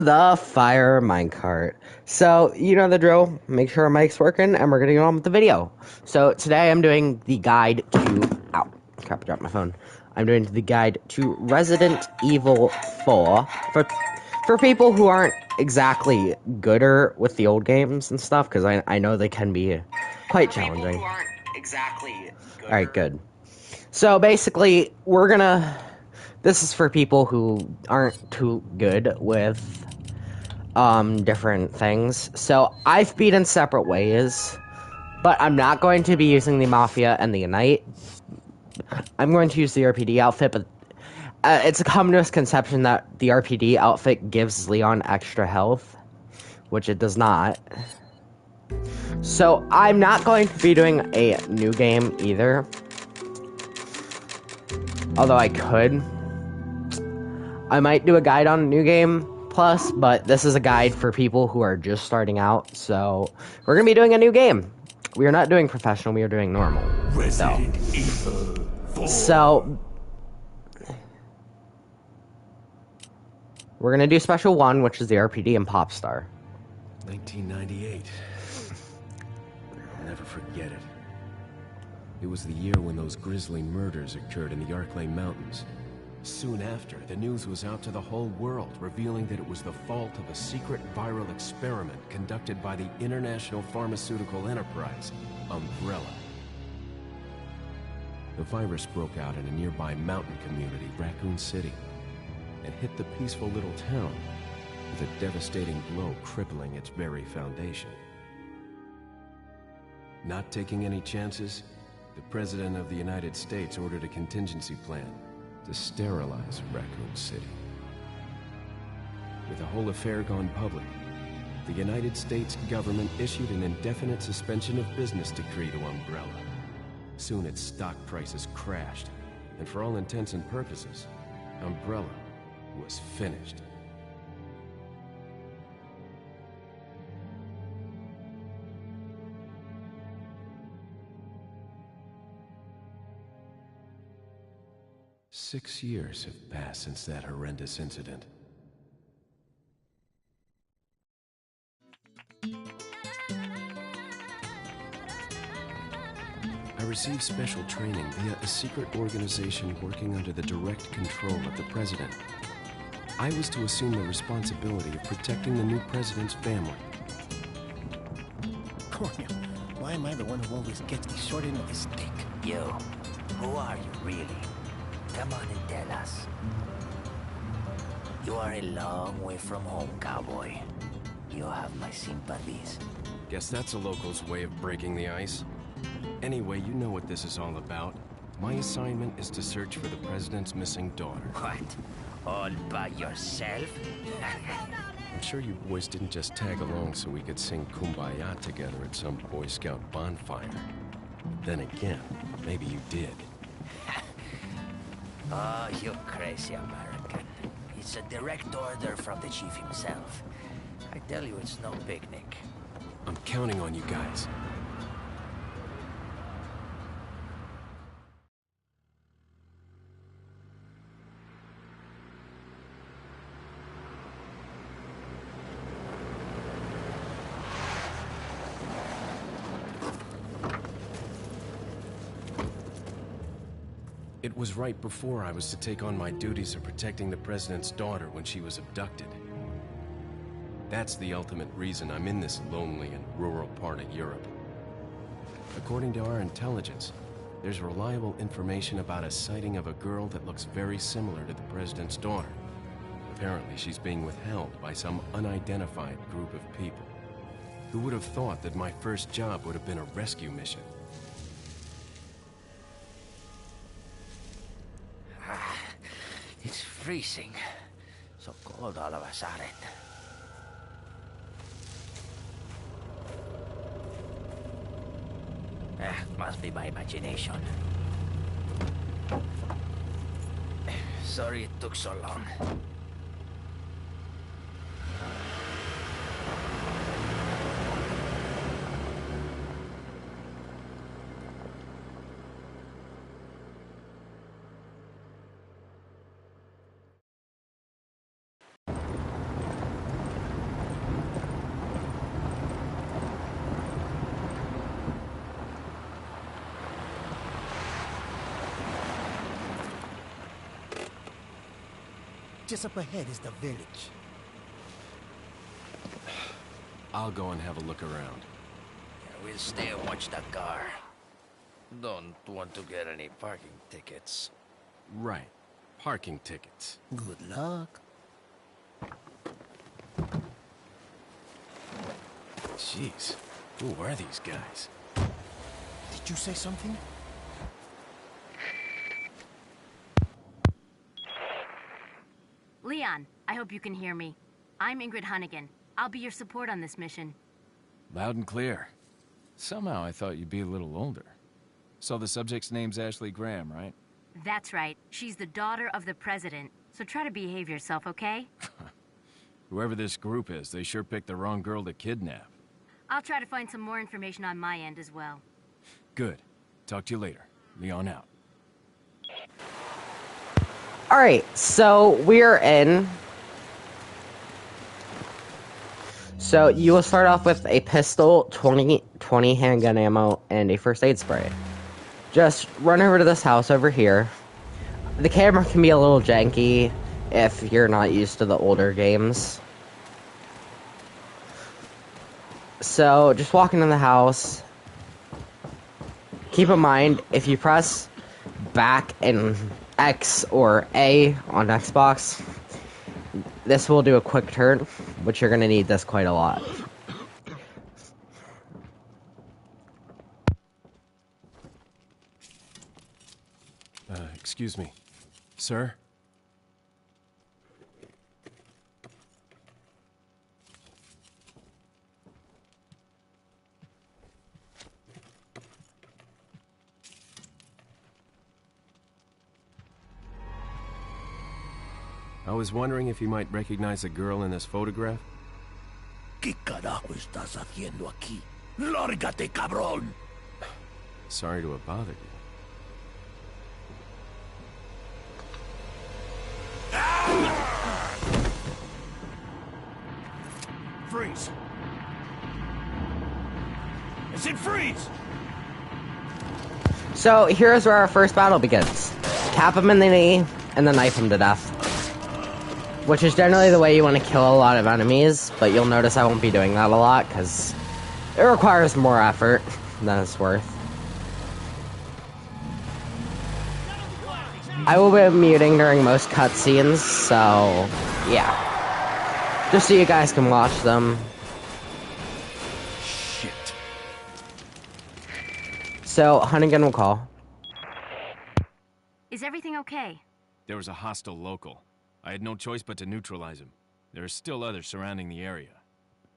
The fire minecart. So, you know the drill. Make sure our mic's working, and we're gonna get on with the video. So, today I'm doing the guide to. Ow. Crap, I dropped my phone. I'm doing the guide to Resident Evil 4 for people who aren't exactly gooder with the old games and stuff, because I know they can be quite challenging. People who aren't exactly gooder. Alright, good. So, basically, we're gonna. This is for people who aren't too good with different things. So I've beat in separate ways, but I'm not going to be using the Mafia and the Unite. I'm going to use the RPD outfit, but it's a common misconception that the RPD outfit gives Leon extra health, which it does not. So I'm not going to be doing a new game either, although I could. I might do a guide on a new game plus, but this is a guide for people who are just starting out, so we're gonna be doing a new game. We are not doing professional, we are doing normal. Resident Evil 4. So we're gonna do special 1, which is the RPD and Popstar. 1998. I'll never forget it. It was the year when those grisly murders occurred in the Arklay Mountains. Soon after, the news was out to the whole world, revealing that it was the fault of a secret viral experiment conducted by the international pharmaceutical enterprise, Umbrella. The virus broke out in a nearby mountain community, Raccoon City, and hit the peaceful little town with a devastating blow crippling its very foundation. Not taking any chances, the President of the United States ordered a contingency plan to sterilize Raccoon City. With the whole affair gone public, the United States government issued an indefinite suspension of business decree to Umbrella. Soon its stock prices crashed, and for all intents and purposes, Umbrella was finished. Six years have passed since that horrendous incident. I received special training via a secret organization working under the direct control of the president. I was to assume the responsibility of protecting the new president's family. Why am I the one who always gets the short end of the stick? You, who are you really? Come on and tell us. You are a long way from home, cowboy. You have my sympathies. Guess that's a local's way of breaking the ice. Anyway, you know what this is all about. My assignment is to search for the president's missing daughter. What? All by yourself? I'm sure you boys didn't just tag along so we could sing Kumbaya together at some Boy Scout bonfire. Then again, maybe you did. Oh, you crazy American. It's a direct order from the chief himself. I tell you, it's no picnic. I'm counting on you guys. It was right before I was to take on my duties of protecting the president's daughter when she was abducted. That's the ultimate reason I'm in this lonely and rural part of Europe. According to our intelligence, there's reliable information about a sighting of a girl that looks very similar to the president's daughter. Apparently, she's being withheld by some unidentified group of people. Who would have thought that my first job would have been a rescue mission? It's freezing. So cold all of a sudden. Must be my imagination. Sorry it took so long. Just up ahead is the village. I'll go and have a look around. We'll stay and watch the car. Don't want to get any parking tickets. Right. Parking tickets. Good luck. Jeez. Who are these guys? Did you say something? Leon, I hope you can hear me. I'm Ingrid Hunnigan. I'll be your support on this mission. Loud and clear. Somehow I thought you'd be a little older. So the subject's name's Ashley Graham, right? That's right. She's the daughter of the president. So try to behave yourself, okay? Whoever this group is, they sure picked the wrong girl to kidnap. I'll try to find some more information on my end as well. Good. Talk to you later. Leon out. Alright, so we're in. So you will start off with a pistol, 20 handgun ammo, and a first aid spray. Just run over to this house over here. The camera can be a little janky if you're not used to the older games. So just walk into the house. Keep in mind, if you press back and X or A on Xbox, this will do a quick turn, which you're going to need this quite a lot. Excuse me. Sir? I was wondering if you might recognize the girl in this photograph? ¿Qué carajo estás haciendo aquí? ¡Lárgate, cabrón! Sorry to have bothered you. Freeze! I said freeze! So here's where our first battle begins. Cap him in the knee, and then knife him to death. Which is generally the way you want to kill a lot of enemies, but you'll notice I won't be doing that a lot, because it requires more effort than it's worth. I will be muting during most cutscenes, so yeah. Just so you guys can watch them. Shit. So, Hunnigan will call. Is everything okay? There was a hostile local. I had no choice but to neutralize him. There are still others surrounding the area.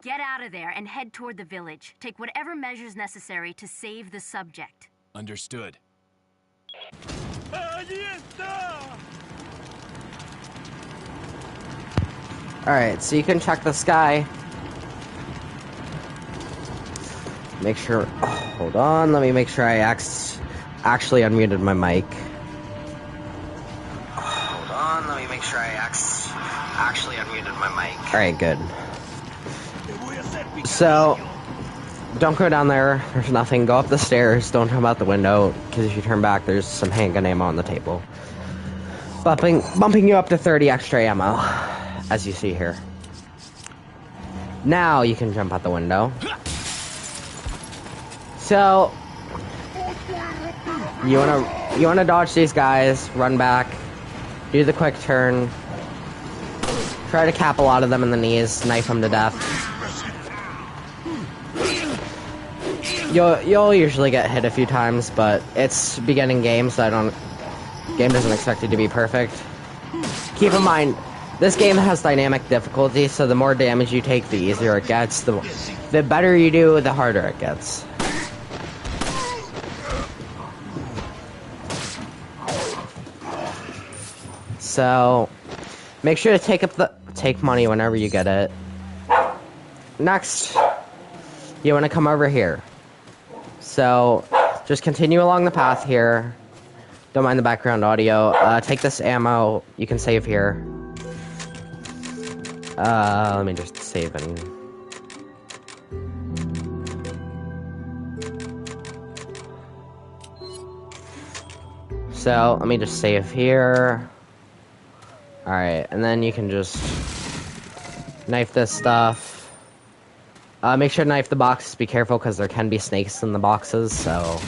Get out of there and head toward the village. Take whatever measures necessary to save the subject. Understood. Alright, so you can check the sky. Make sure... Oh, hold on, let me make sure I actually unmuted my mic. Hold on, let me make sure I actually unmuted my mic. Alright, good. So, don't go down there. There's nothing. Go up the stairs. Don't jump out the window, because if you turn back, there's some handgun ammo on the table. Bumping you up to 30 extra ammo, as you see here. Now you can jump out the window. So, you wanna dodge these guys, run back, do the quick turn, try to cap a lot of them in the knees, knife them to death. You'll usually get hit a few times, but it's beginning game, so game doesn't expect you to be perfect. Keep in mind, this game has dynamic difficulty, so the more damage you take, the easier it gets. The better you do, the harder it gets. So, make sure to take money whenever you get it. Next, you want to come over here. So, just continue along the path here. Don't mind the background audio. Take this ammo. You can save here. Let me just save it. So, let me just save here. Alright, and then you can just knife this stuff. Make sure to knife the boxes. Be careful because there can be snakes in the boxes, so...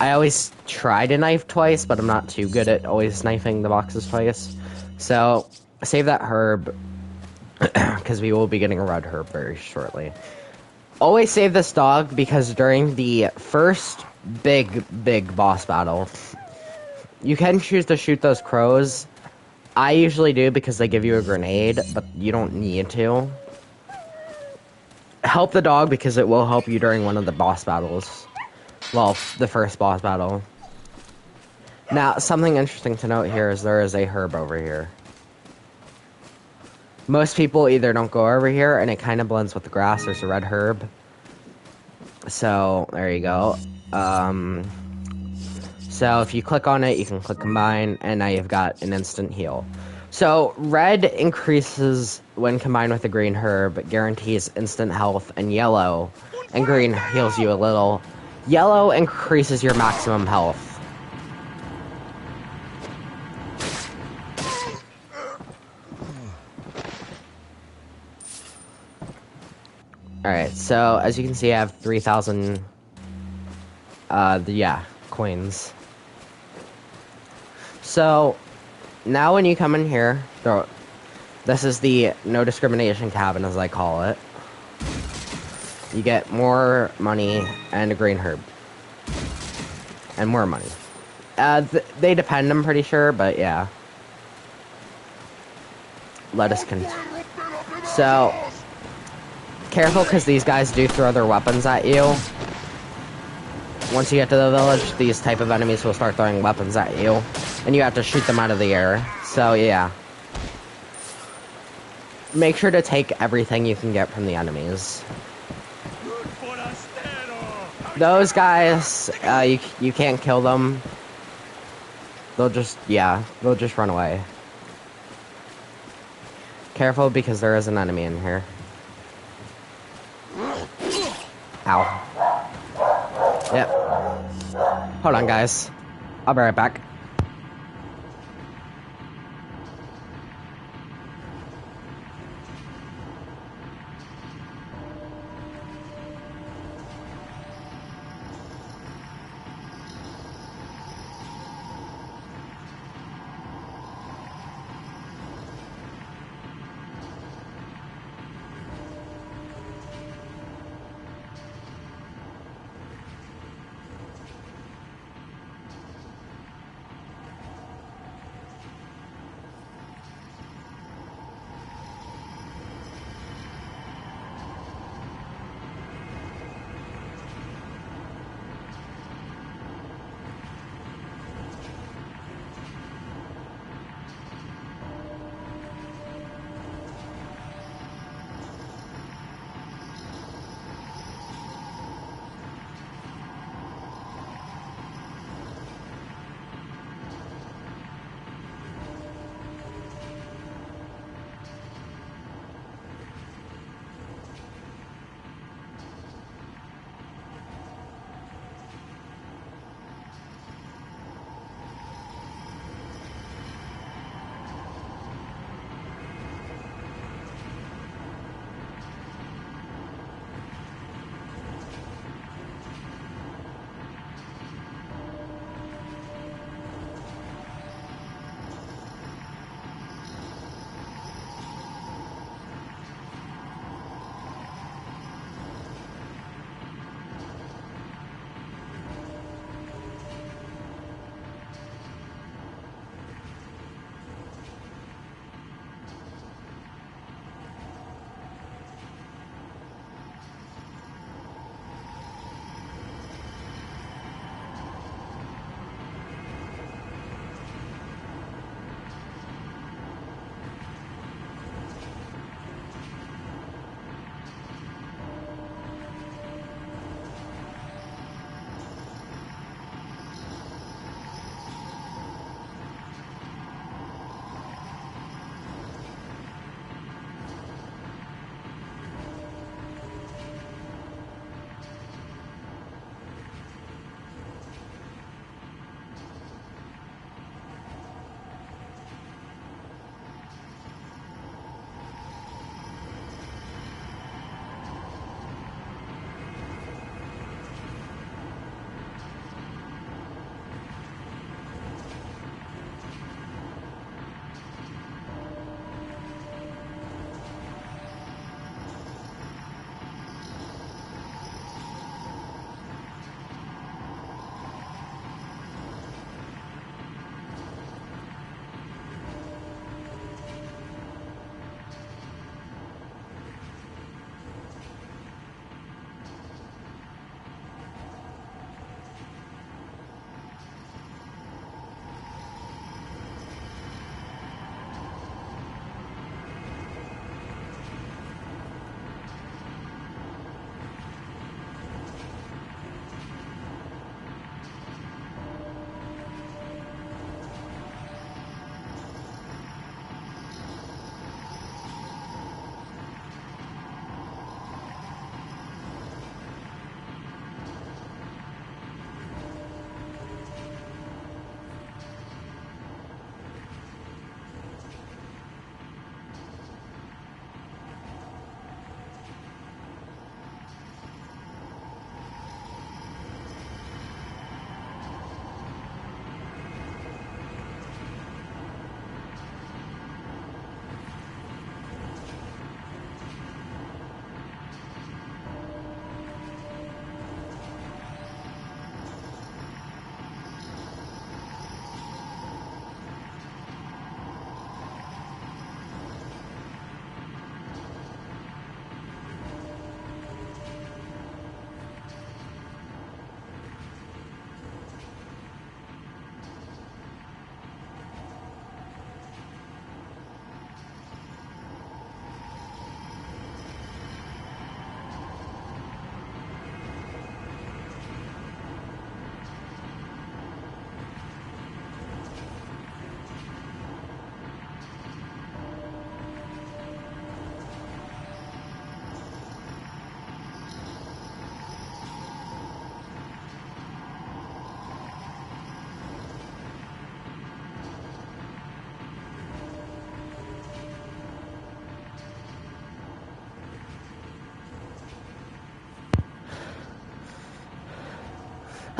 I always try to knife twice, but I'm not too good at always knifing the boxes twice. So, save that herb, because we will be getting a red herb very shortly. Always save this dog, because during the first big boss battle, you can choose to shoot those crows. I usually do because they give you a grenade, but you don't need to. Help the dog because it will help you during one of the boss battles. Well, the first boss battle. Now, something interesting to note here is there is a herb over here. Most people either don't go over here, and it kind of blends with the grass. There's a red herb. So, there you go. So, if you click on it, you can click combine, and now you've got an instant heal. So, red increases when combined with the green herb, guarantees instant health, and yellow, and green heals you a little. Yellow increases your maximum health. Alright, so as you can see, I have 3,000, coins. So, now when you come in here, this is the no discrimination cabin, as I call it. You get more money and a green herb. And more money. They depend, I'm pretty sure, but yeah. Let us continue. So, careful, because these guys do throw their weapons at you. Once you get to the village, these type of enemies will start throwing weapons at you. And you have to shoot them out of the air. So, yeah. Make sure to take everything you can get from the enemies. Those guys, you can't kill them. They'll just run away. Careful, because there is an enemy in here. Ow. Yep. Hold on, guys. I'll be right back.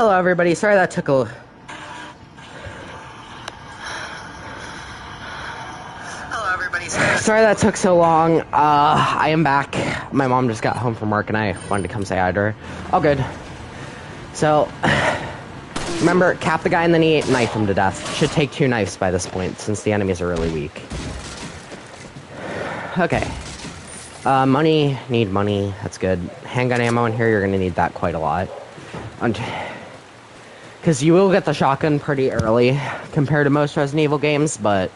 Hello, everybody. Sorry that took a... Hello, everybody. Sorry that took so long. I am back. My mom just got home from work, and I wanted to come say hi to her. All good. So, remember, cap the guy in the knee, knife him to death. Should take 2 knives by this point, since the enemies are really weak. Okay. Money. Need money. That's good. Handgun ammo in here, you're gonna need that quite a lot. Because you will get the shotgun pretty early compared to most Resident Evil games, but...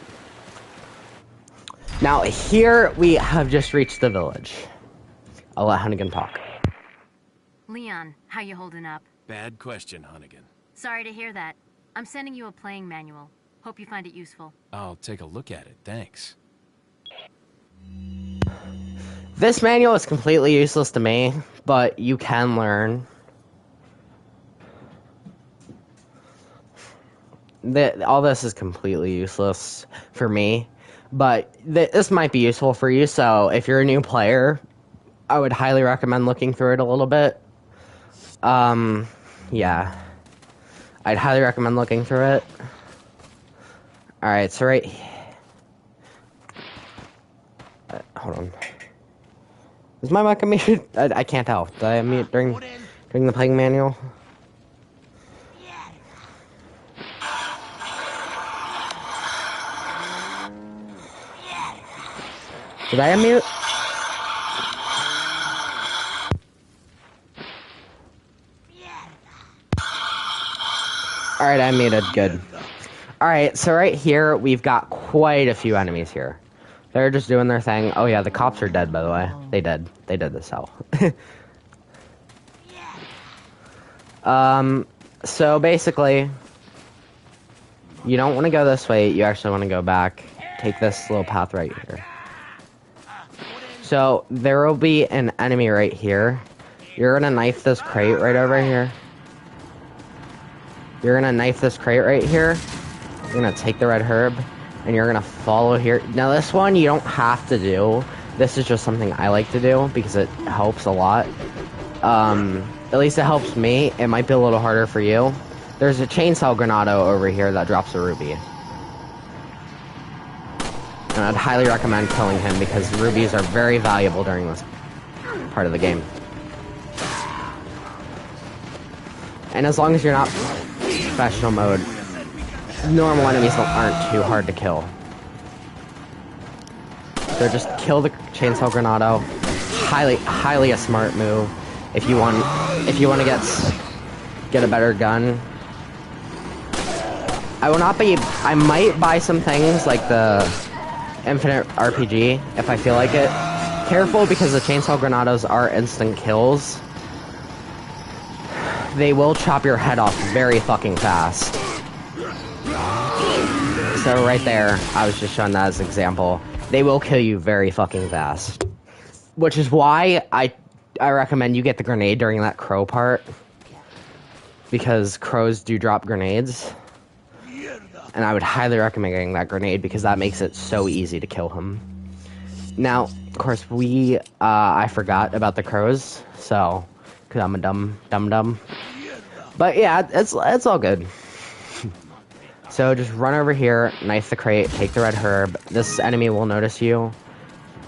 Now, here we have just reached the village. I'll let Hunnigan talk. Leon, how you holding up? Bad question, Hunnigan. Sorry to hear that. I'm sending you a playing manual. Hope you find it useful. I'll take a look at it, thanks. This manual is completely useless to me, but you can learn. All this is completely useless for me, but this might be useful for you, so if you're a new player, I would highly recommend looking through it a little bit. Yeah. I'd highly recommend looking through it. Alright, so right... hold on. Is my mic muted? I can't tell. Did I mute during the playing manual? Did I unmute? Alright, I muted. Good. Alright, so right here, we've got quite a few enemies here. They're just doing their thing. Oh yeah, the cops are dead, by the way. They did. They did this hell. So basically, you don't want to go this way. You actually want to go back. Take this little path right here. So, there will be an enemy right here. You're gonna knife this crate right over here. You're gonna knife this crate right here. You're gonna take the red herb, and you're gonna follow here. Now, this one you don't have to do. This is just something I like to do, because it helps a lot. At least it helps me. It might be a little harder for you. There's a chainsaw granado over here that drops a ruby. And I'd highly recommend killing him because rubies are very valuable during this part of the game. And as long as you're not professional mode, normal enemies aren't too hard to kill. So just kill the chainsaw granado. Highly a smart move if you want to get a better gun. I might buy some things like the Infinite RPG, if I feel like it. Careful, because the chainsaw granados are instant kills. They will chop your head off very fucking fast. So right there, I was just showing that as an example. They will kill you very fucking fast. Which is why I recommend you get the grenade during that crow part. Because crows do drop grenades. And I would highly recommend getting that grenade because that makes it so easy to kill him. Now, of course, I forgot about the crows, so, because I'm a dumb. But yeah, it's all good. So just run over here, knife the crate, take the red herb. This enemy will notice you.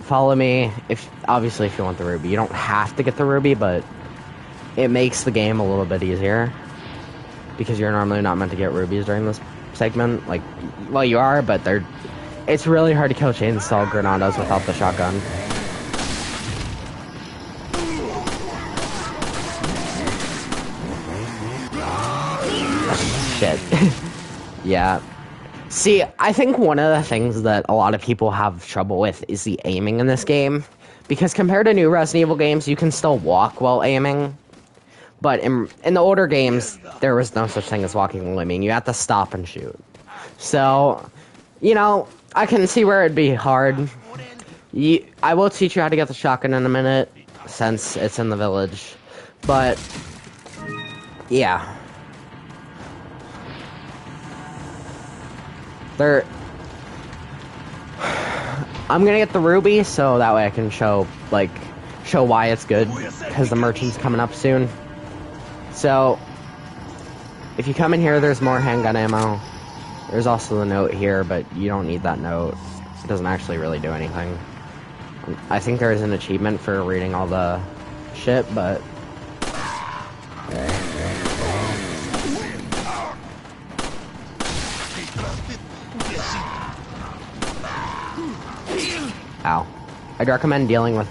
Follow me, obviously if you want the ruby. You don't have to get the ruby, but it makes the game a little bit easier. Because you're normally not meant to get rubies during this segment. Like, well, you are, but it's really hard to kill chainsaw granados without the shotgun. Shit. Yeah. See, I think one of the things that a lot of people have trouble with is the aiming in this game. Because compared to new Resident Evil games, you can still walk while aiming. But in the older games, there was no such thing as walking while aiming. You have to stop and shoot. So, you know, I can see where it'd be hard. I will teach you how to get the shotgun in a minute, since it's in the village. But, yeah. I'm gonna get the ruby, so that way I can show why it's good, because the merchant's coming up soon. So, If you come in here, there's more handgun ammo. There's also the note here, but you don't need that note. It doesn't actually really do anything. I think there is an achievement for reading all the shit, but... Ow. I'd recommend dealing with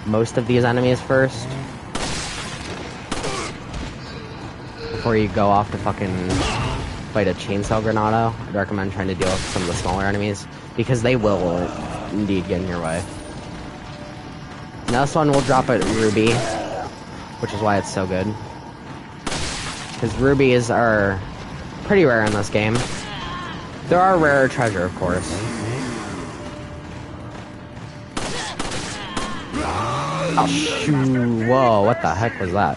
most of these enemies first. Before you go off to fucking fight a chainsaw granado. I'd recommend trying to deal with some of the smaller enemies, because they will indeed get in your way. Now this one will drop a ruby, which is why it's so good. Because rubies are pretty rare in this game. There are rarer treasure, of course. Oh, shoot. Whoa, what the heck was that?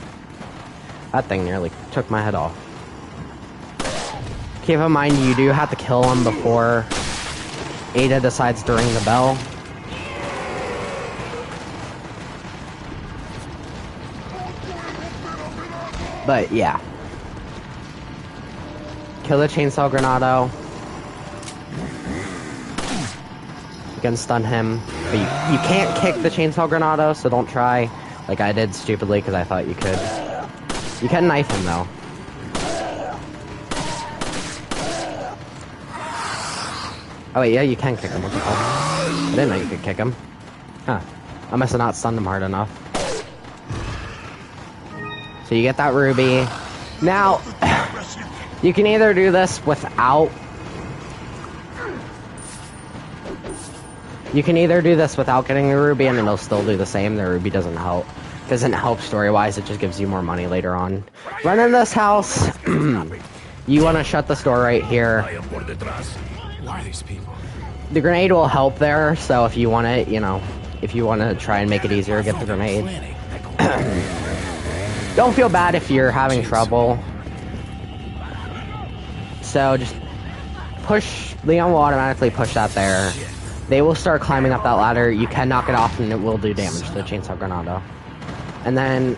That thing nearly took my head off. Keep in mind, you do have to kill him before Ada decides to ring the bell. But, yeah. Kill the chainsaw granado. You can stun him. But you can't kick the chainsaw granado, so don't try. Like I did stupidly, because I thought you could. You can knife him, though. Oh wait, yeah, you can kick him. What the fuck? I didn't know you could kick him. Huh. I must have not stunned him hard enough. So you get that ruby. Now, you can either do this without... You can either do this without getting the ruby and it'll still do the same. The ruby doesn't help. Doesn't help story-wise, it just gives you more money later on. Run in this house. You want to shut this door right here. Why are these people? The grenade will help there, so if you want it, you know, if you want to try and make it easier, get the grenade. Don't feel bad if you're having trouble. So just push, Leon will automatically push that there. They will start climbing up that ladder. You can knock it off and it will do damage to the chainsaw granado. And then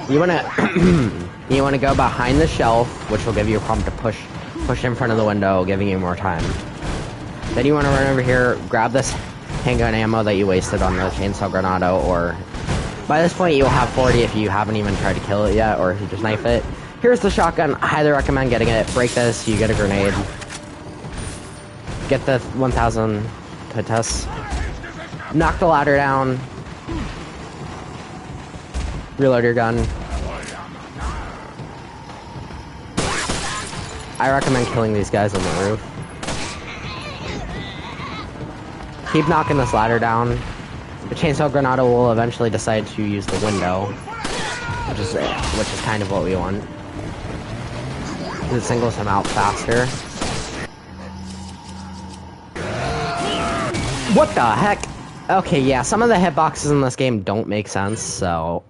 you wanna go behind the shelf, which will give you a prompt to push in front of the window, giving you more time. Then you wanna run over here, grab this handgun ammo that you wasted on the chainsaw granado, or by this point you'll have 40 if you haven't even tried to kill it yet, or if you just knife it. Here's the shotgun. I highly recommend getting it. Break this, you get a grenade. Get the 1000 pitas. Knock the ladder down. Reload your gun. I recommend killing these guys on the roof. Keep knocking this ladder down. The chainsaw granado will eventually decide to use the window, which is kind of what we want. It singles him out faster. What the heck? Okay, yeah, some of the hitboxes in this game don't make sense, so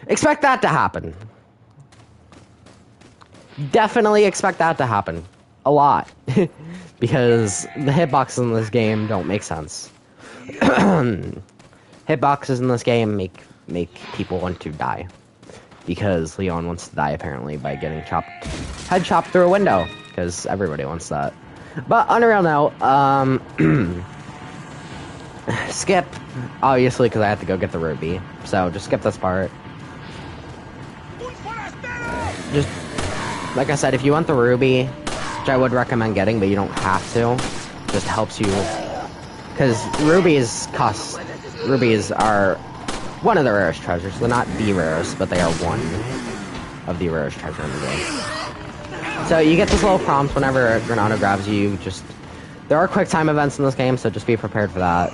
expect that to happen. Definitely expect that to happen. A lot. Because the hitboxes in this game don't make sense. Hitboxes in this game make people want to die. Because Leon wants to die, apparently, by getting head chopped through a window. Because everybody wants that. But on a real note, skip, obviously, because I have to go get the ruby. So just skip this part. Just, like I said, if you want the ruby, which I would recommend getting, but you don't have to, just helps you. Because rubies are one of the rarest treasures. They're not the rarest, but they are one of the rarest treasure in the game. So you get this little prompt whenever Granado grabs you. There are quick time events in this game, so just be prepared for that.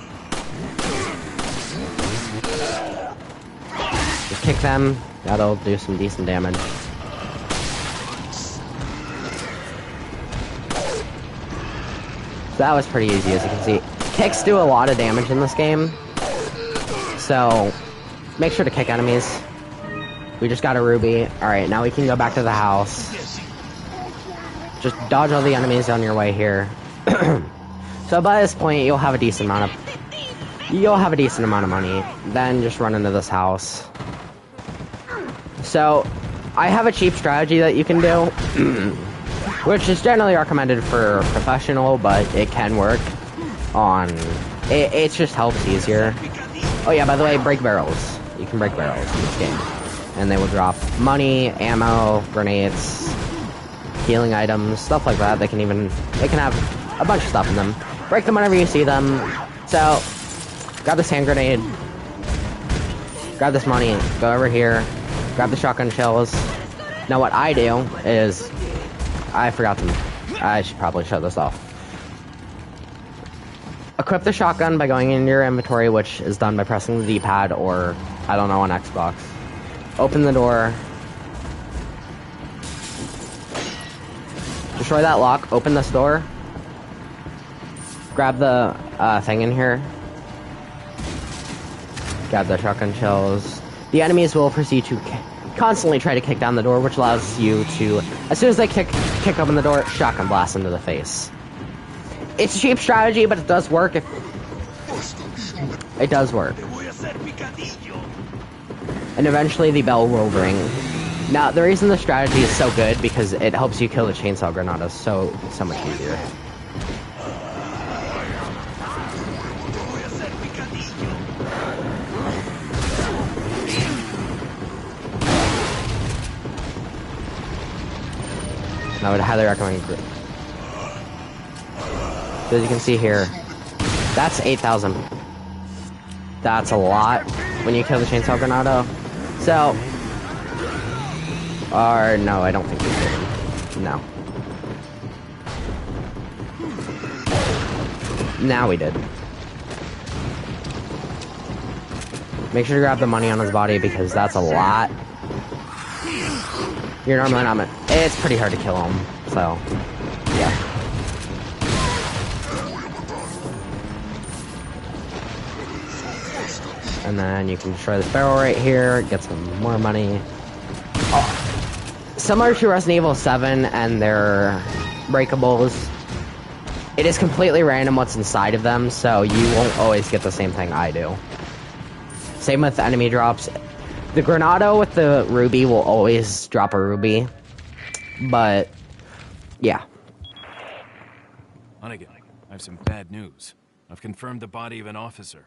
Just kick them. That'll do some decent damage. So that was pretty easy, as you can see. Kicks do a lot of damage in this game. So make sure to kick enemies. We just got a ruby. Alright, now we can go back to the house. Just dodge all the enemies on your way here. So by this point, you'll have a decent amount of money. Then just run into this house. So I have a cheap strategy that you can do, which is generally recommended for professional, but it can work on... It just helps easier. Oh yeah, by the way, break barrels. You can break barrels in this game. And they will drop money, ammo, grenades, healing items, stuff like that. They can have a bunch of stuff in them. Break them whenever you see them. So, grab this hand grenade. Grab this money. Go over here. Grab the shotgun shells. Now what I do is... I should probably shut this off. Equip the shotgun by going into your inventory, which is done by pressing the D-pad or, I don't know, on Xbox. Open the door. Destroy that lock. Open this door. Grab the thing in here. Grab the shotgun shells. The enemies will proceed to constantly try to kick down the door, which allows you to, as soon as they kick open the door, shotgun blast into the face. It's a cheap strategy, but it does work. It does work. And eventually the bell will ring. Now, the reason the strategy is so good, because it helps you kill the chainsaw granadas so much easier. I would highly recommend it. So as you can see here, that's 8,000. That's a lot when you kill the chainsaw granado. So, or no, I don't think we did. No. Now we did. Make sure to grab the money on his body because that's a lot. You're normally not it's pretty hard to kill him, so, yeah. And then you can destroy this barrel right here, get some more money. Oh. Similar to Resident Evil 7 and their breakables, it is completely random what's inside of them, so you won't always get the same thing I do. Same with enemy drops. The Granado with the ruby will always drop a ruby, but yeah. Hunnigan, I have some bad news. I've confirmed the body of an officer.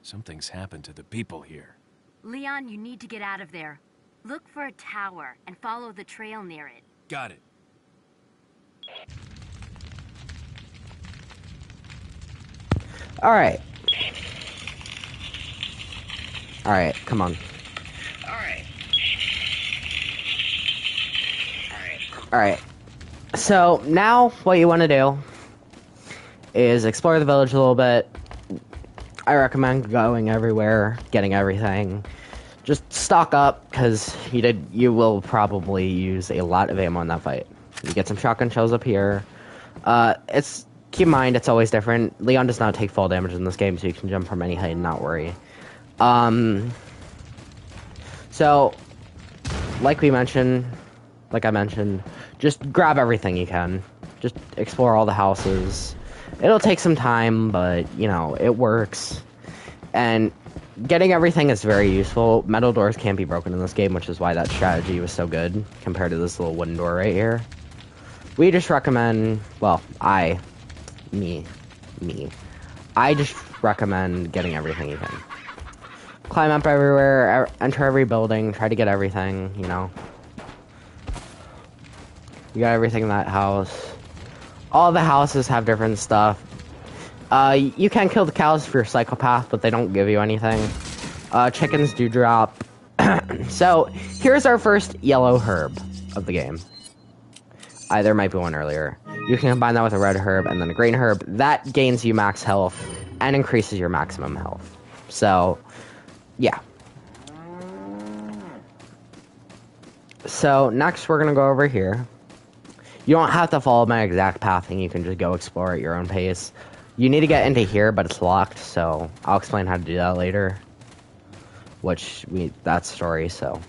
Something's happened to the people here. Leon, you need to get out of there. Look for a tower and follow the trail near it. Got it. Alright. Alright, come on. Alright. So, now what you want to do is explore the village a little bit. I recommend going everywhere, getting everything. Just stock up, because you will probably use a lot of ammo in that fight. You get some shotgun shells up here. Keep in mind, it's always different. Leon does not take fall damage in this game, so you can jump from any height and not worry. So, like I mentioned, just grab everything you can. Just explore all the houses. It'll take some time, but, you know, it works. And getting everything is very useful. Metal doors can't be broken in this game, which is why that strategy was so good compared to this little wooden door right here. We just recommend, well, I just recommend getting everything you can. Climb up everywhere, enter every building, try to get everything, you know. You got everything in that house. All the houses have different stuff. You can kill the cows if you're a psychopath, but they don't give you anything. Chickens do drop. So, here's our first yellow herb of the game. There might be one earlier. You can combine that with a red herb and then a green herb. That gains you max health and increases your maximum health. So, yeah. So, next we're going to go over here. You don't have to follow my exact pathing. You can just go explore at your own pace. You need to get into here, but it's locked, so I'll explain how to do that later. That's story, so.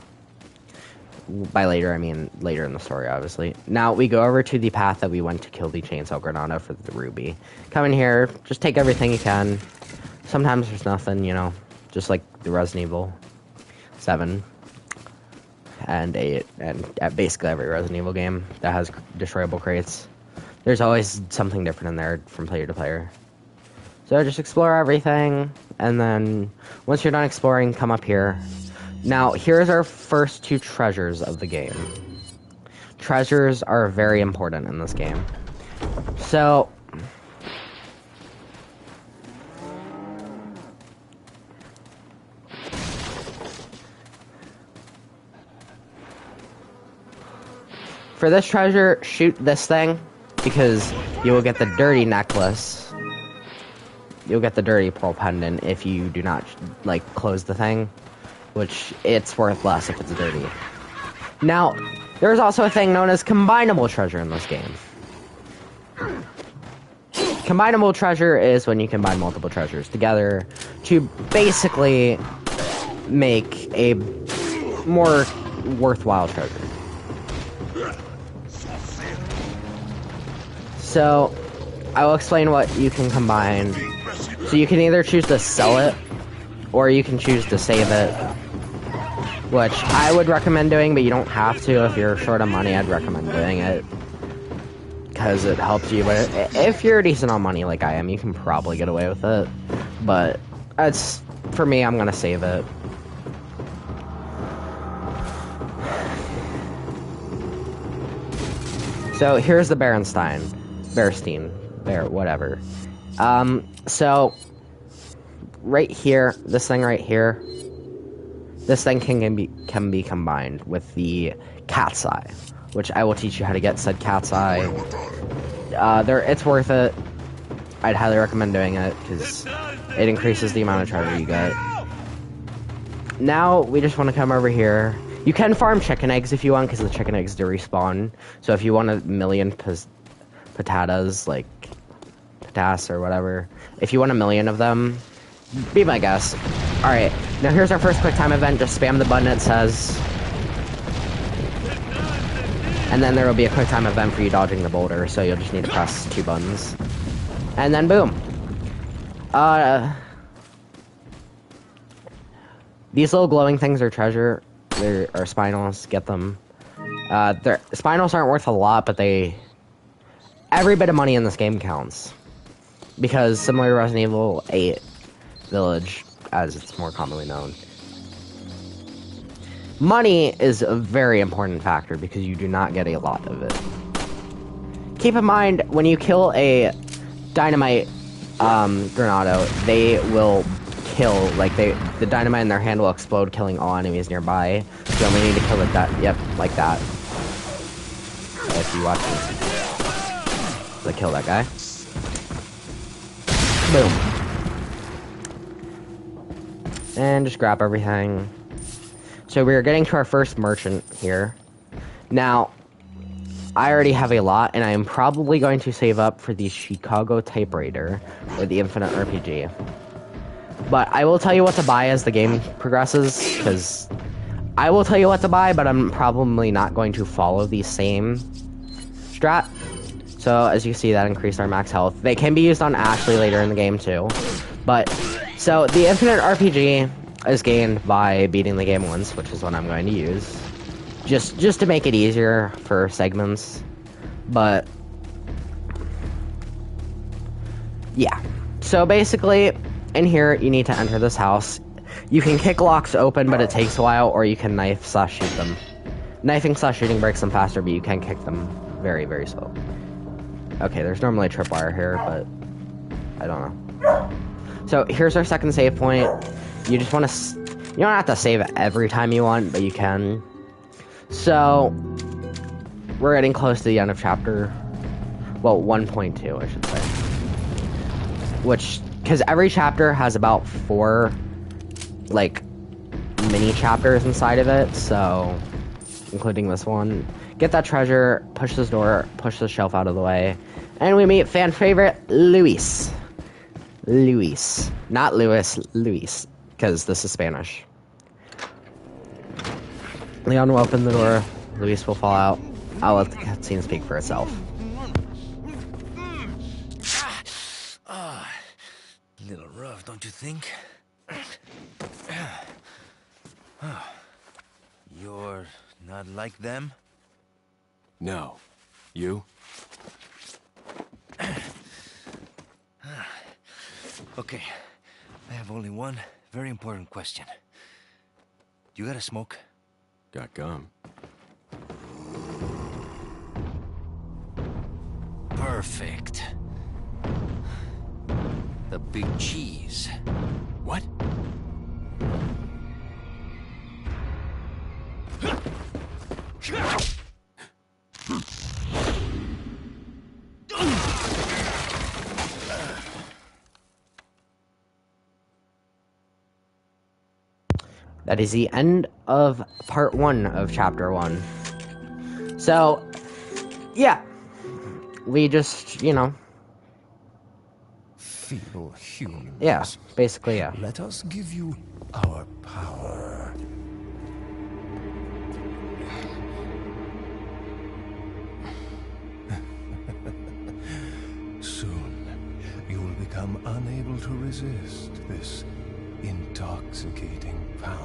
By later, I mean later in the story, obviously. Now, we go over to the path that we went to kill the chainsaw granada for the ruby. Come in here, just take everything you can. Sometimes there's nothing, you know, just like the Resident Evil 7. and 8, and at basically every Resident Evil game that has destroyable crates. There's always something different in there from player to player. So just explore everything, and then once you're done exploring, come up here. Now, here's our first 2 treasures of the game. Treasures are very important in this game. So, for this treasure, shoot this thing, because you will get the dirty necklace. You'll get the dirty pearl pendant if you do not, like, close the thing, which it's worth less if it's dirty. Now, there's also a thing known as Combinable Treasure in this game. Combinable Treasure is when you combine multiple treasures together to basically make a more worthwhile treasure. So, I will explain what you can combine. So you can either choose to sell it, or you can choose to save it, which I would recommend doing, but you don't have to. If you're short on money, I'd recommend doing it, because it helps you. But if you're decent on money like I am, you can probably get away with it. But it's, for me, I'm gonna save it. So here's the Berenstein, whatever. So right here, this thing right here, this thing can be combined with the cat's eye, which I will teach you how to get said cat's eye. It's worth it. I'd highly recommend doing it because it increases the amount of treasure you get. Now we just want to come over here. You can farm chicken eggs if you want, because the chicken eggs do respawn. So if you want 1,000,000 patatas, like patas or whatever, if you want 1,000,000 of them, be my guest. Alright, now here's our first quick time event. Just spam the button it says. And then there will be a quick time event for you dodging the boulder, so you'll just need to press 2 buttons. And then boom. These little glowing things are treasure. They are spinels. Get them. Spinels aren't worth a lot, but every bit of money in this game counts. Because similar to Resident Evil 8 Village, as it's more commonly known, money is a very important factor because you do not get a lot of it. Keep in mind, when you kill a dynamite Granado, they will kill, like, the dynamite in their hand will explode, killing all enemies nearby. So you only need to kill it like that. If you watch this. So kill that guy. Boom. And just grab everything. So we're getting to our first merchant here. Now, I already have a lot, and I am probably going to save up for the Chicago typewriter or the Infinite RPG. But I will tell you what to buy as the game progresses, because I will tell you what to buy, but I'm probably not going to follow the same strat. So, as you see, that increased our max health. They can be used on Ashley later in the game, too. But, so, the Infinite RPG is gained by beating the game once, which is what I'm going to use. Just to make it easier for segments. But, yeah. So, basically, in here, you need to enter this house. You can kick locks open, but it takes a while, or you can knife/shoot them. Knifing/shooting breaks them faster, but you can kick them very, very slow. Okay, there's normally a tripwire here, but I don't know. So here's our second save point. You just want to, you don't have to save it every time you want, but you can. So we're getting close to the end of chapter, well, 1.2, I should say. Which, because every chapter has about 4, like, mini chapters inside of it, so, including this one. Get that treasure, push this door, push the shelf out of the way, and we meet fan favorite, Luis. Luis. Not Luis, Luis, because this is Spanish. Leon will open the door, Luis will fall out. I'll let the cutscene speak for itself. Little rough, don't you think? You're Not like them? No. You? Okay. I have only one very important question. Do you got a smoke? Got gum. Perfect. The big cheese. What? That is the end of part 1 of chapter 1. So, yeah. We just, you know. Feeble humans. Yeah, basically, yeah. Let us give you our power. Soon, you will become unable to resist this intoxicating power.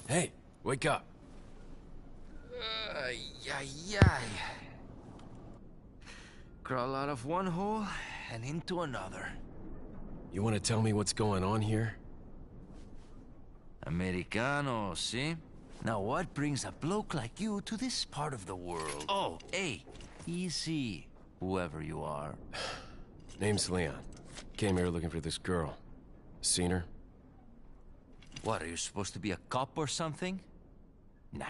Hey, wake up. Crawl out of one hole and into another. You want to tell me what's going on here? Americano, see? Now what brings a bloke like you to this part of the world? Oh, hey, easy, whoever you are. Name's Leon. Came here looking for this girl. Seen her? What, are you supposed to be a cop or something? Nah,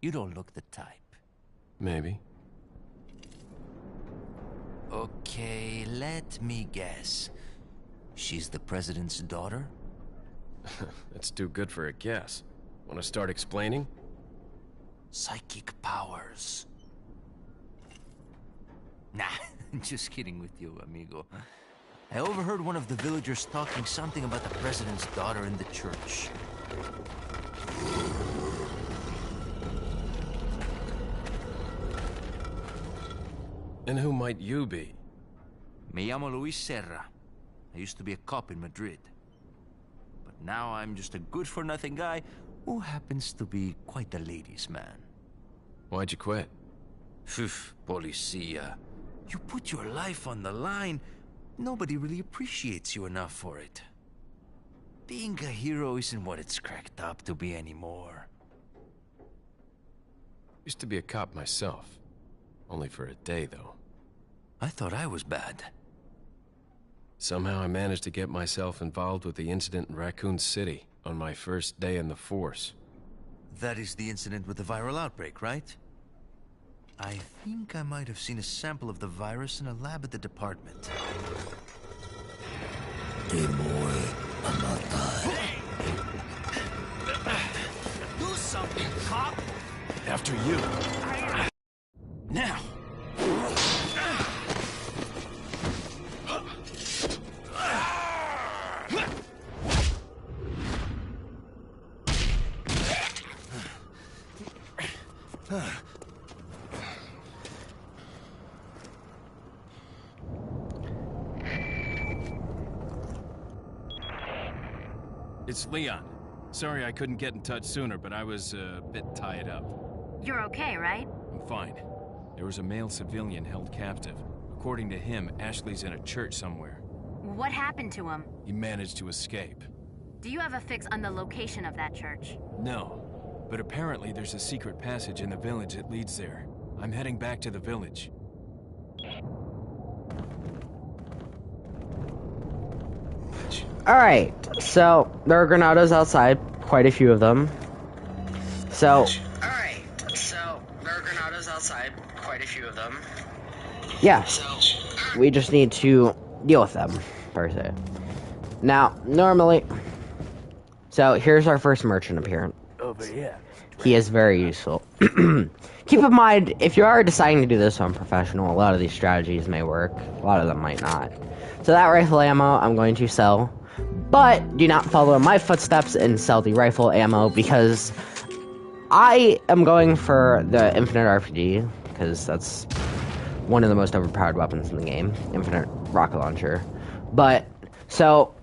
you don't look the type. Maybe. Okay, let me guess. She's the president's daughter? That's too good for a guess. Want to start explaining? Psychic powers. Nah, just kidding with you, amigo. I overheard one of the villagers talking something about the president's daughter in the church. And who might you be? Me llamo Luis Serra. I used to be a cop in Madrid. But now I'm just a good-for-nothing guy who happens to be quite a ladies' man. Why'd you quit? Phew, policia. You put your life on the line. Nobody really appreciates you enough for it. Being a hero isn't what it's cracked up to be anymore. Used to be a cop myself. Only for a day, though. I thought I was bad. Somehow I managed to get myself involved with the incident in Raccoon City on my first day in the force. That is the incident with the viral outbreak, right? I think I might have seen a sample of the virus in a lab at the department. Do something, cop! After you. Now! It's Leon. Sorry I couldn't get in touch sooner, but I was a bit tied up. You're okay, right? I'm fine. There was a male civilian held captive. According to him, Ashley's in a church somewhere. What happened to him? He managed to escape. Do you have a fix on the location of that church? No, but apparently there's a secret passage in the village that leads there. I'm heading back to the village. Alright, so there are granadas outside, quite a few of them. So, yeah, we just need to deal with them, per se. Now, normally, so here's our first merchant appearance. Over here. He is very useful. Keep in mind, if you are deciding to do this on professional, a lot of these strategies may work, a lot of them might not. So that rifle ammo, I'm going to sell. But do not follow in my footsteps and sell the rifle ammo because I am going for the Infinite RPG, because that's one of the most overpowered weapons in the game. Infinite rocket launcher. But, so,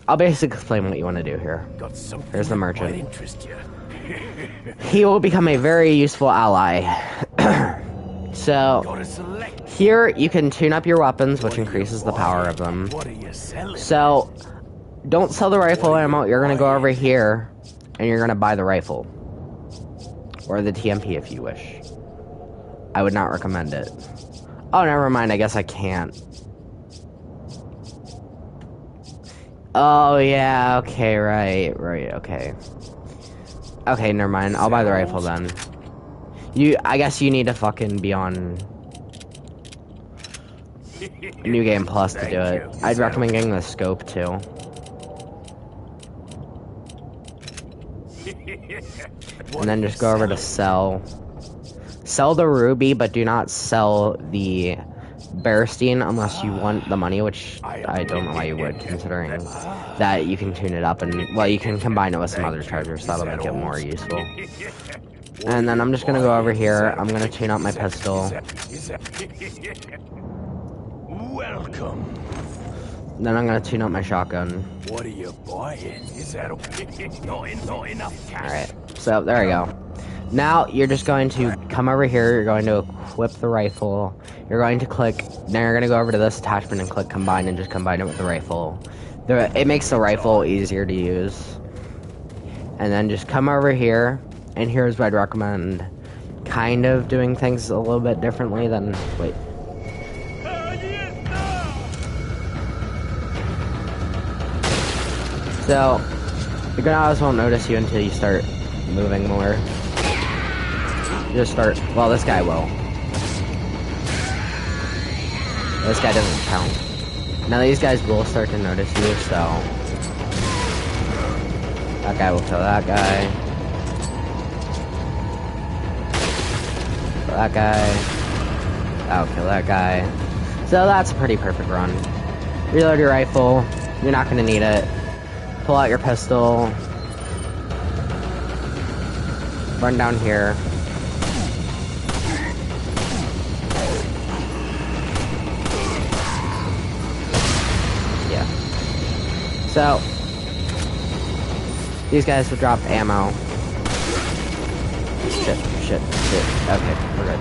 I'll basically explain what you want to do here. Here's the merchant. He will become a very useful ally. So, here you can tune up your weapons, which increases the power of them. So, don't sell the rifle ammo, you're gonna go over here, and you're gonna buy the rifle. Or the TMP if you wish. I would not recommend it. Oh, never mind, I guess I can't. Oh, yeah, okay, right, okay. Okay, never mind, I'll buy the rifle then. I guess you need to fucking be on New Game Plus to do it. I'd recommend getting the scope, too. And then just go over to sell. Sell the ruby, but do not sell the Bearstein unless you want the money, which I don't know why you would, considering that you can tune it up and, well, you can combine it with some other treasures, so that'll make it more useful. And then I'm just gonna go over here, I'm gonna tune up my pistol. Welcome. Then I'm gonna tune up my shotgun. What are you buying? Is that okay? Not enough cash. Alright, so there we go. Now you're just going to come over here, you're going to equip the rifle, you're going to click, now you're going to go over to this attachment and click combine and just combine it with the rifle. It makes the rifle easier to use. And then just come over here, and here's what I'd recommend. Kind of doing things a little bit differently than, wait. So, the guys won't notice you until you start moving more. You just start, well, this guy will. This guy doesn't count. Now these guys will start to notice you, so that guy will kill that guy. Kill that guy. That'll kill that guy. So that's a pretty perfect run. Reload your rifle. You're not gonna need it. Pull out your pistol. Run down here. Yeah. So, these guys will drop ammo. Shit. Okay, we're good.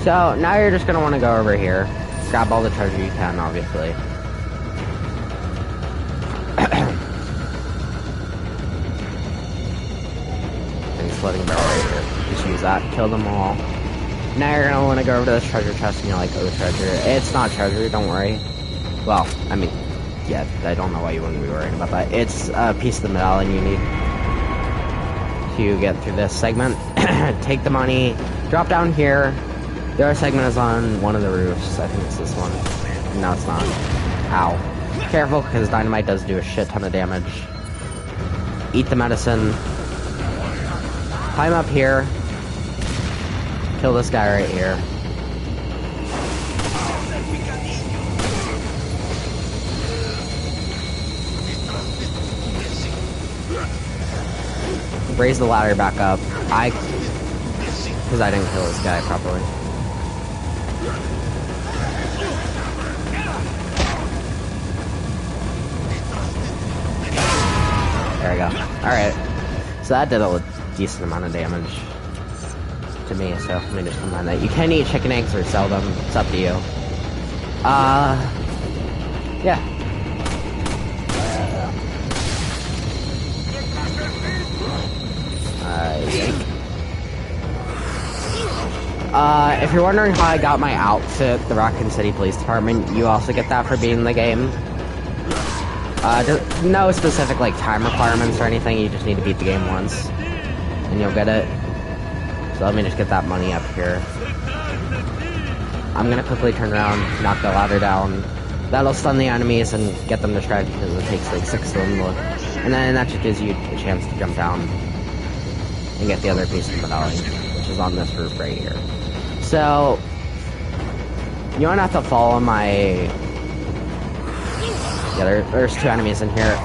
So, now you're just gonna want to go over here. Grab all the treasure you can, obviously. And floating barrel right here. Just use that, kill them all. Now you're gonna want to go over to this treasure chest and you're like, oh, treasure. It's not treasure, don't worry. Well, I mean, yeah, I don't know why you wouldn't be worrying about that. It's a piece of the medallion you need to get through this segment. Take the money, drop down here. The other segment is on one of the roofs. I think it's this one. No, it's not. Ow. Careful, because dynamite does do a shit ton of damage. Eat the medicine. Climb up here. Kill this guy right here. Raise the ladder back up. Because I didn't kill this guy properly. There we go. Alright. So that did a decent amount of damage to me, so let me just combine that. You can eat chicken eggs or sell them. It's up to you. Yeah. If you're wondering how I got my outfit, the Raccoon City Police Department, you also get that for being in the game. No specific, like, time requirements or anything, you just need to beat the game once, and you'll get it. So let me just get that money up here. I'm gonna quickly turn around, knock the ladder down. That'll stun the enemies and get them distracted because it takes like 6 of them to look. And then that just gives you a chance to jump down and get the other piece of the medallion, which is on this roof right here. So, you don't have to follow my Yeah, there's 2 enemies in here.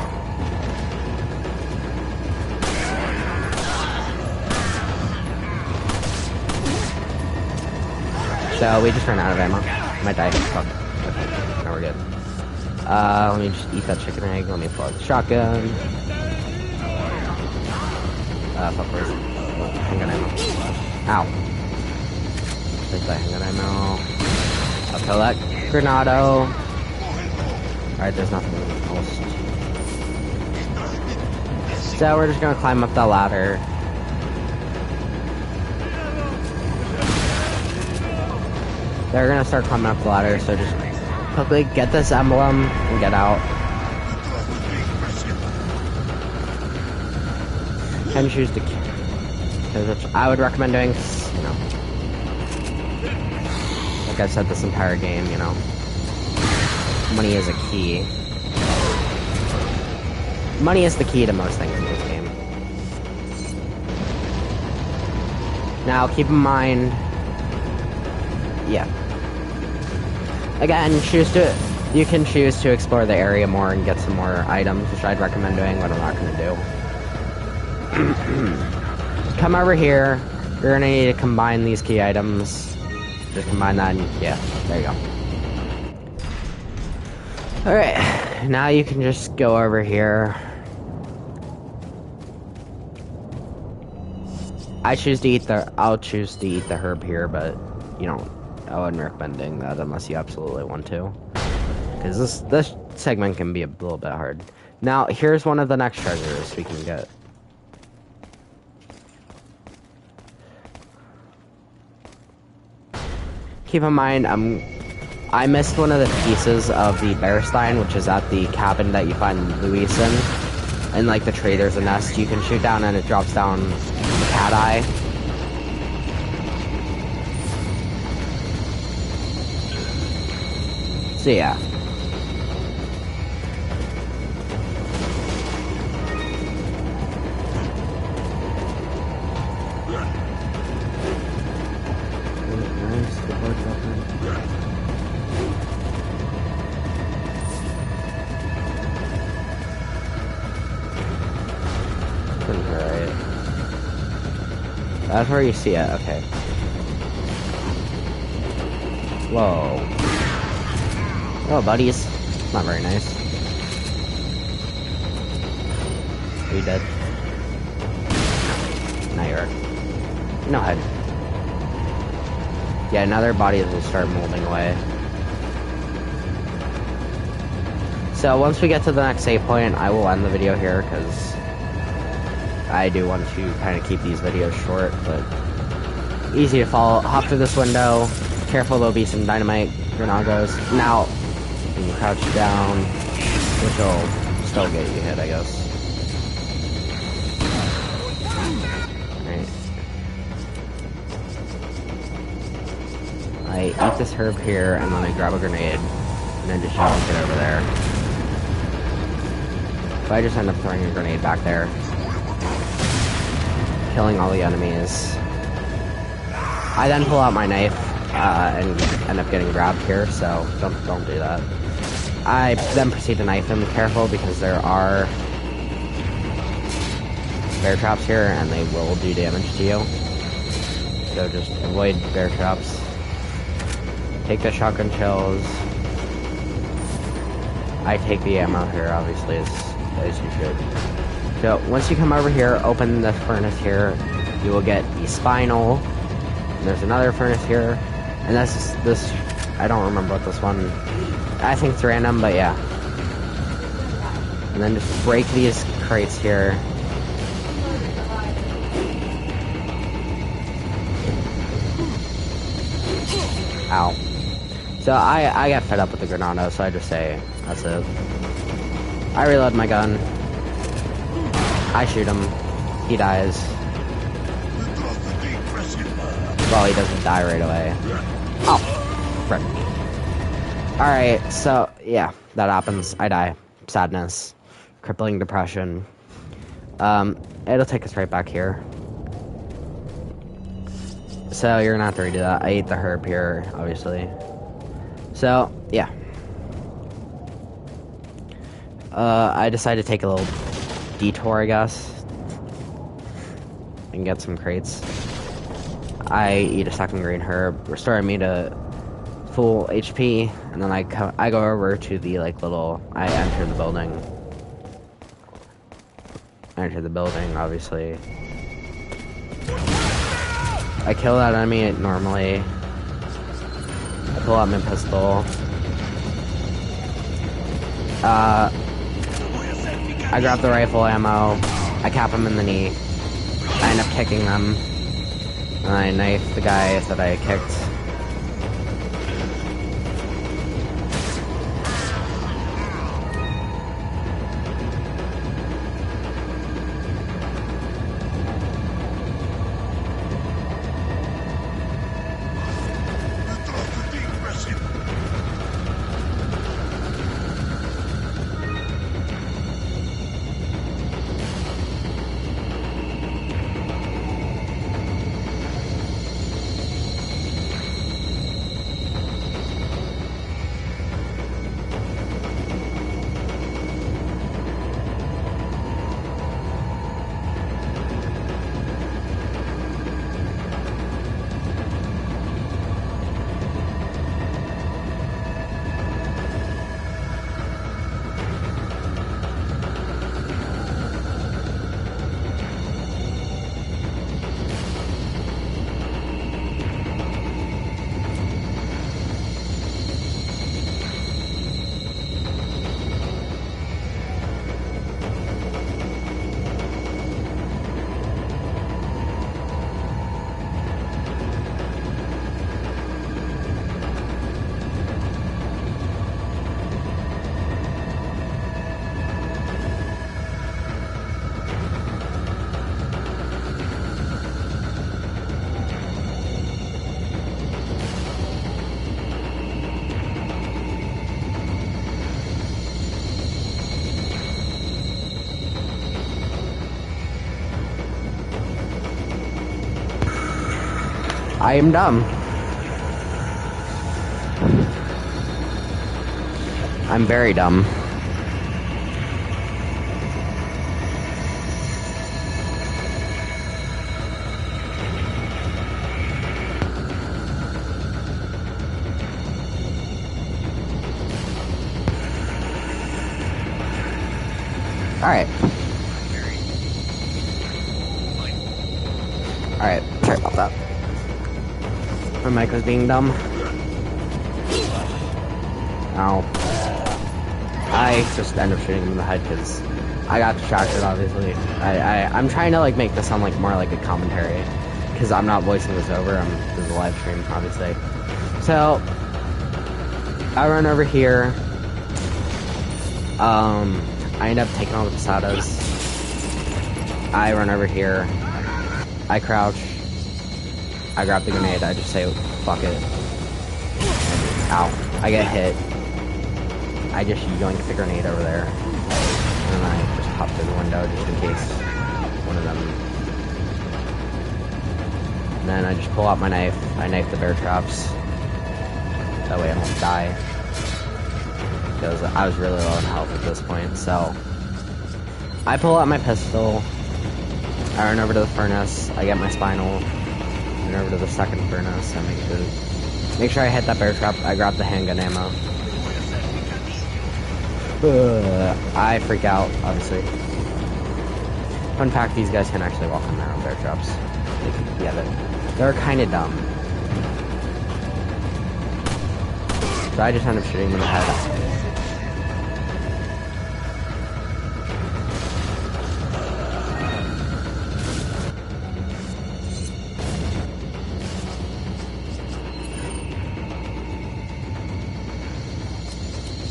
So we just ran out of ammo. Might die. Fuck. Okay, now we're good. Let me just eat that chicken egg. Let me pull out the shotgun. Fuck, where's handgun ammo? Ow. Take that handgun ammo. I'll kill that Granado. Alright, there's nothing else. So we're just gonna climb up the ladder. They're gonna start climbing up the ladder, so just quickly get this emblem and get out. And choose to, because I would recommend doing, you know, like I said this entire game, you know, money is a key. Money is the key to most things in this game. Now, keep in mind, yeah. Again, you can choose to explore the area more and get some more items, which I'd recommend doing, but I'm not going to do. Come over here. You're gonna need to combine these key items. Just combine that and yeah, there you go. Alright, now you can just go over here. I'll choose to eat the herb here, but you know, I wouldn't recommend doing that unless you absolutely want to. Because this segment can be a little bit hard. Now, here's one of the next treasures we can get. Keep in mind, I missed one of the pieces of the Bearstein, which is at the cabin that you find Luis in. And like the tree, there's a nest you can shoot down and it drops down the cat eye. So yeah. Right. That's where you see it, okay. Whoa. Oh, buddies. Not very nice. Are you dead? No, you are. No head. Yeah, now their bodies will start molding away. So once we get to the next save point, I will end the video here, because I do want to kind of keep these videos short, but easy to follow. Hop through this window. Careful, there'll be some dynamite grenagos. Now, you can crouch down, which will still get you hit, I guess. Alright. I eat this herb here, and then I grab a grenade, and then just shout it over there. But I just end up throwing a grenade back there, killing all the enemies. I then pull out my knife and end up getting grabbed here, so don't do that. I then proceed to knife him. Careful, because there are bear traps here, and they will do damage to you. So just avoid bear traps. Take the shotgun shells. I take the ammo here, obviously, as you should. So once you come over here, open this furnace here, you will get the spinal. There's another furnace here, and this. I don't remember what this one. I think it's random, but yeah. And then just break these crates here. Ow. So I got fed up with the Granado, so I just say that's it. I reload my gun. I shoot him. He dies. Well, he doesn't die right away. Oh, frick. Alright, so, yeah, that happens. I die. Sadness. Crippling depression. It'll take us right back here. So, you're gonna have to redo that. I ate the herb here, obviously. So, yeah. I decided to take a little detour, I guess, and get some crates. I eat a second green herb, restoring me to full HP, and then I go over to the I enter the building. I enter the building, obviously. I kill that enemy normally. I pull out my pistol. I grab the rifle ammo. I cap him in the knee. I end up kicking them. And I knife the guy that I kicked. I am dumb. I'm very dumb. Alright. Alright, sorry about that. My mic was being dumb. Ow. I just ended up shooting him in the head because I got distracted, obviously. I'm trying to make this sound more like a commentary because I'm not voicing this over. This is a live stream, obviously. So, I run over here. I end up taking all the posadas. I run over here. I crouch. I grab the grenade. I just say, fuck it. Ow. I get hit. I just yoink the grenade over there. And then I just pop through the window just in case one of them. And then I just pull out my knife. I knife the bear traps. That way I don't die. Because I was really low in health at this point, so. I pull out my pistol. I run over to the furnace. I get my spinal. Run over to the second furnace. I make sure I hit that bear trap. I grab the handgun ammo. I freak out, obviously. Fun fact, these guys can actually walk on their own bear traps. They're kind of dumb. So I just end up shooting them in the head.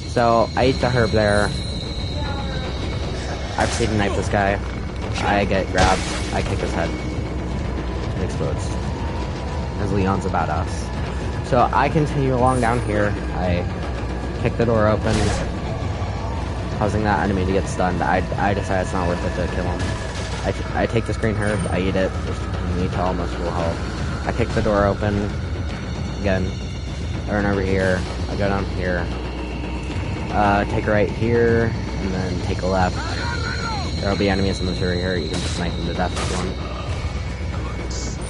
So, I eat the herb there. I proceed to knife this guy. I get grabbed. I kick his head. It explodes. As Leon's a badass. So, I continue along down here. I kick the door open, causing that enemy to get stunned. I decide it's not worth it to kill him. I take this green herb. I eat it. Just me to almost full health. I kick the door open. Again. I run over here. I go down here. Take a right here, and then take a left. There'll be enemies in this area here. You can just snipe them to death if you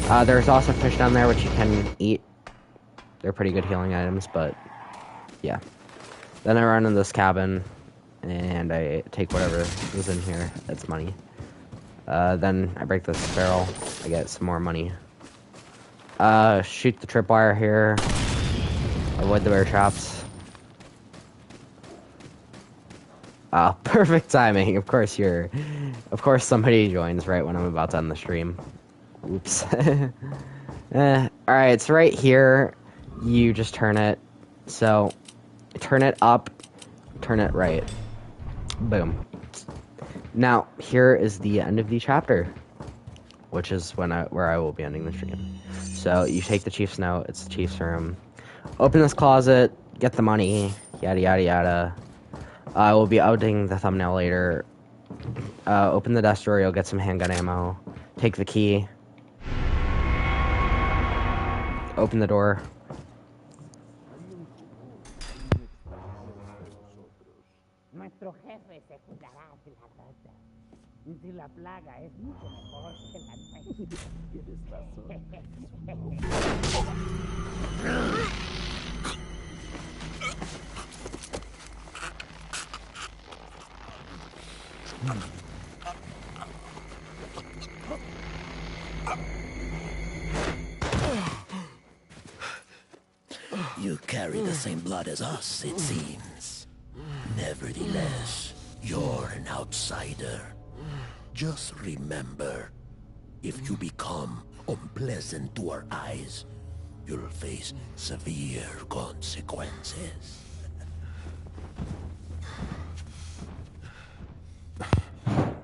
want. There's also fish down there which you can eat. They're pretty good healing items, but yeah. Then I run in this cabin, and I take whatever is in here. That's money. Then I break this barrel. I get some more money. Shoot the tripwire here. Avoid the bear traps. Perfect timing. Of course somebody joins right when I'm about to end the stream. Oops. Alright, it's right here. You just turn it. So, turn it up, turn it right. Boom. Now, here is the end of the chapter, which is where I will be ending the stream. So, you take the chief's note, it's the chief's room. Open this closet, get the money, yada yada yada. I will be outing the thumbnail later. Open the desk drawer, you'll get some handgun ammo. Take the key. Open the door. Nuestro jefe se cuidará de la rata. Si la plaga es mucho mejor que la nuestra. You carry the same blood as us, it seems. Nevertheless, you're an outsider. Just remember, if you become unpleasant to our eyes, you'll face severe consequences.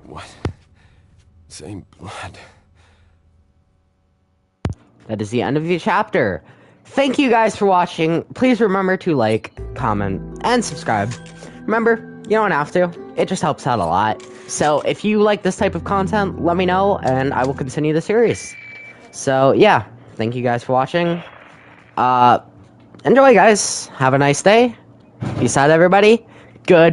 What? Same blood. That is the end of the chapter. Thank you guys for watching. Please remember to like, comment, and subscribe. Remember, you don't have to. It just helps out a lot. So if you like this type of content, let me know, and I will continue the series. So yeah, thank you guys for watching. Enjoy, guys. Have a nice day. Peace out, everybody. Good.